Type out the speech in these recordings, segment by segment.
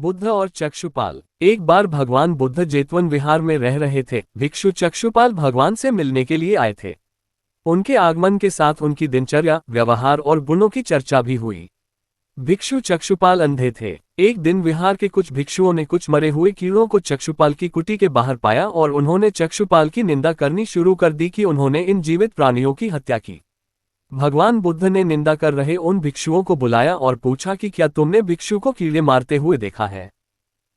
बुद्ध और चक्षुपाल। एक बार भगवान बुद्ध जेतवन विहार में रह रहे थे। भिक्षु चक्षुपाल भगवान से मिलने के लिए आए थे। उनके आगमन के साथ उनकी दिनचर्या, व्यवहार और गुणों की चर्चा भी हुई। भिक्षु चक्षुपाल अंधे थे। एक दिन विहार के कुछ भिक्षुओं ने कुछ मरे हुए कीड़ों को चक्षुपाल की कुटी के बाहर पाया और उन्होंने चक्षुपाल की निंदा करनी शुरू कर दी कि उन्होंने इन जीवित प्राणियों की हत्या की। भगवान बुद्ध ने निंदा कर रहे उन भिक्षुओं को बुलाया और पूछा कि क्या तुमने भिक्षु को कीड़े मारते हुए देखा है?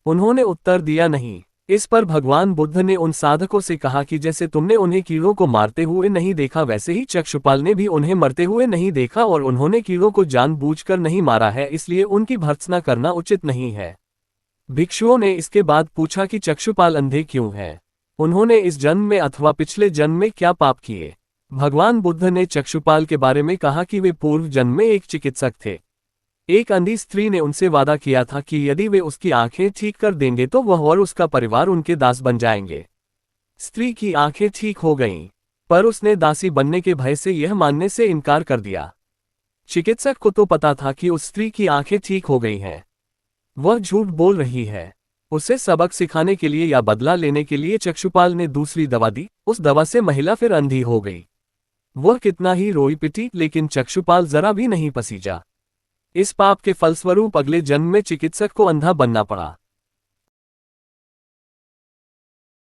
उन्होंने उत्तर दिया नहीं। इस पर भगवान बुद्ध ने उन साधकों से कहा कि जैसे तुमने उन्हें कीड़ों को मारते हुए नहीं देखा, वैसे ही चक्षुपाल ने भी उन्हें मरते हुए नहीं देखा और उन्होंने कीड़ों को जानबूझकर नहीं मारा है, इसलिए उनकी भर्त्सना करना उचित नहीं है। भिक्षुओं ने इसके बाद पूछा कि चक्षुपाल अंधे क्यों हैं? उन्होंने इस जन्म में अथवा पिछले जन्म में क्या पाप किए? भगवान बुद्ध ने चक्षुपाल के बारे में कहा कि वे पूर्व जन्म में एक चिकित्सक थे। एक अंधी स्त्री ने उनसे वादा किया था कि यदि वे उसकी आंखें ठीक कर देंगे तो वह और उसका परिवार उनके दास बन जाएंगे। स्त्री की आंखें ठीक हो गईं, पर उसने दासी बनने के भय से यह मानने से इनकार कर दिया। चिकित्सक को तो पता था कि उस स्त्री की आंखें ठीक हो गई हैं। वह झूठ बोल रही है। उसे सबक सिखाने के लिए या बदला लेने के लिए चक्षुपाल ने दूसरी दवा दी। उस दवा से महिला फिर अंधी हो गई। वह कितना ही रोई पिटी, लेकिन चक्षुपाल जरा भी नहीं पसीजा। इस पाप के फलस्वरूप अगले जन्म में चिकित्सक को अंधा बनना पड़ा।